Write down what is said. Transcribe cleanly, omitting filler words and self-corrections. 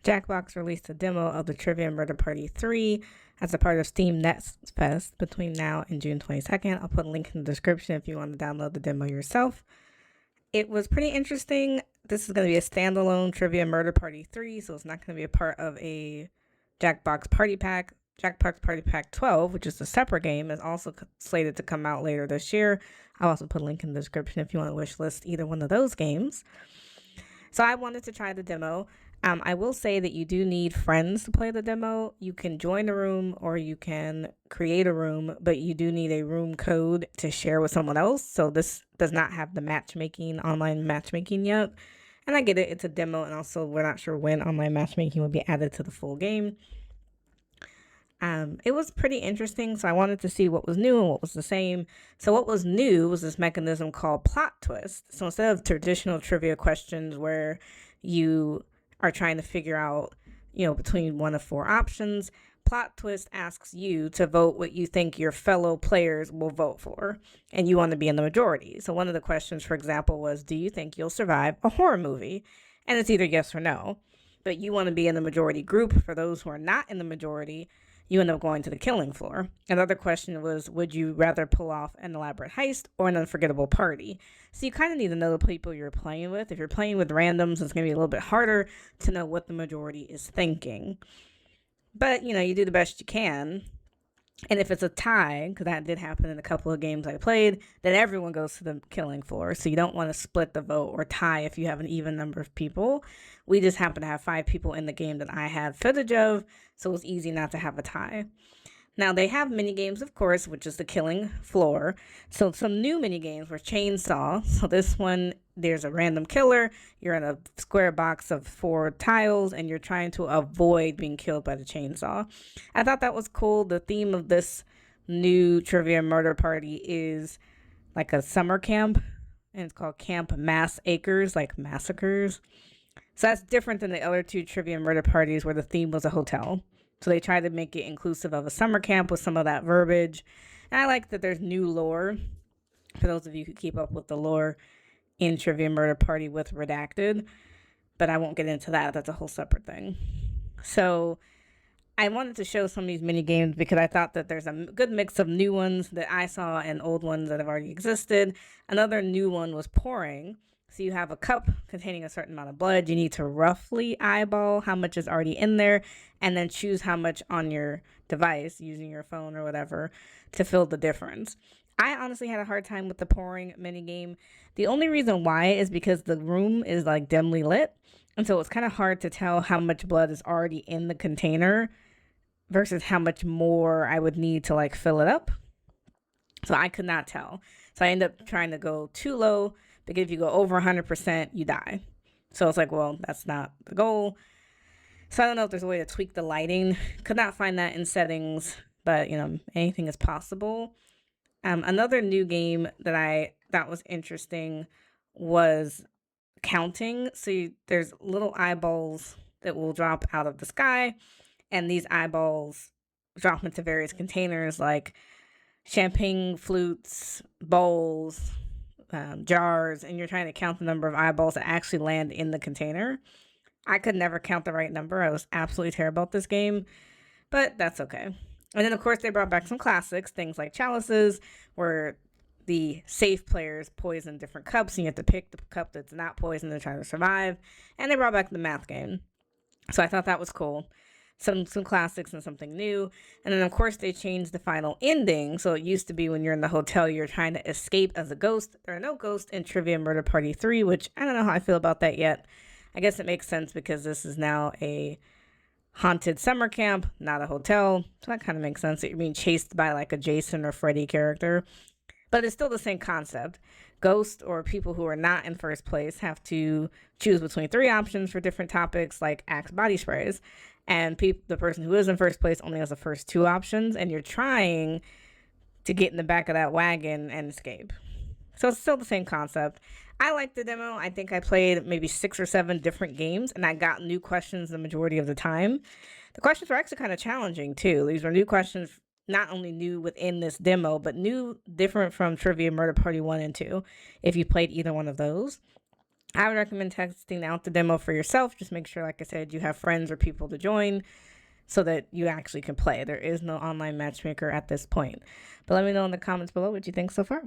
Jackbox released a demo of the Trivia Murder Party 3 as a part of Steam Next Fest between now and June 22nd. I'll put a link in the description if you want to download the demo yourself. It was pretty interesting. This is going to be a standalone Trivia Murder Party 3, so it's not going to be a part of a Jackbox Party Pack. Jackbox Party Pack 12, which is a separate game, is also slated to come out later this year. I'll also put a link in the description if you want to wish list either one of those games. So I wanted to try the demo. I will say that you do need friends to play the demo. You can join a room or you can create a room, but you do need a room code to share with someone else. So this does not have the online matchmaking yet. And I get it, it's a demo, and also we're not sure when online matchmaking will be added to the full game. It was pretty interesting, so I wanted to see what was new and what was the same. So what was new was this mechanism called plot twist. So instead of traditional trivia questions where you are trying to figure out, between one of four options, plot twist asks you to vote what you think your fellow players will vote for, and you want to be in the majority. So one of the questions, for example, was, do you think you'll survive a horror movie? And it's either yes or no, but you want to be in the majority group. For those who are not in the majority, you end up going to the killing floor. Another question was, would you rather pull off an elaborate heist or an unforgettable party? So you kind of need to know the people you're playing with. If you're playing with randoms, it's going to be a little bit harder to know what the majority is thinking. But, you do the best you can. And if it's a tie, because that did happen in a couple of games I played, then everyone goes to the killing floor. So you don't want to split the vote or tie if you have an even number of people. We just happen to have 5 people in the game that I had footage of, so it was easy not to have a tie. Now, they have mini games, of course, which is the killing floor. So some new mini games were chainsaw. So this one, there's a random killer. You're in a square box of 4 tiles, and you're trying to avoid being killed by the chainsaw. I thought that was cool. The theme of this new Trivia Murder Party is like a summer camp, and it's called Camp Mass Acres, like massacres. So that's different than the other 2 Trivia Murder Parties where the theme was a hotel. So they tried to make it inclusive of a summer camp with some of that verbiage. And I like that there's new lore. For those of you who keep up with the lore in Trivia Murder Party with Redacted. But I won't get into that. That's a whole separate thing. So I wanted to show some of these mini games because I thought that there's a good mix of new ones that I saw and old ones that have already existed. Another new one was pouring. So you have a cup containing a certain amount of blood. You need to roughly eyeball how much is already in there and then choose how much on your device, using your phone or whatever, to fill the difference. I honestly had a hard time with the pouring minigame. The only reason why is because the room is like dimly lit. And so it's kind of hard to tell how much blood is already in the container versus how much more I would need to like fill it up. So I could not tell. So I ended up trying to go too low, because if you go over 100%, you die. So it's like, well, that's not the goal. So I don't know if there's a way to tweak the lighting. Could not find that in settings, but anything is possible. Another new game that I thought was interesting was counting. So there's little eyeballs that will drop out of the sky, and these eyeballs drop into various containers like champagne flutes, bowls, jars, and you're trying to count the number of eyeballs that actually land in the container. I could never count the right number. I was absolutely terrible at this game, but that's okay. And then, of course, they brought back some classics, things like chalices, where the safe players poison different cups, and you have to pick the cup that's not poisoned to try to survive. And they brought back the math game. So I thought that was cool. Some classics and something new. And then, of course, they changed the final ending. So it used to be when you're in the hotel, you're trying to escape as a ghost. There are no ghosts in Trivia Murder Party 3, which I don't know how I feel about that yet. I guess it makes sense because this is now a haunted summer camp, not a hotel. So that kind of makes sense that you're being chased by like a Jason or Freddy character. But it's still the same concept. Ghosts or people who are not in first place have to choose between 3 options for different topics like Axe body sprays. And the person who is in first place only has the first 2 options, and you're trying to get in the back of that wagon and escape. So it's still the same concept. I liked the demo. I think I played maybe 6 or 7 different games, and I got new questions the majority of the time. The questions were actually kind of challenging, too. These were new questions, not only new within this demo, but new, different from Trivia Murder Party 1 and 2, if you played either one of those. I would recommend testing out the demo for yourself. Just make sure, like I said, you have friends or people to join so that you actually can play. There is no online matchmaker at this point. But let me know in the comments below what you think so far.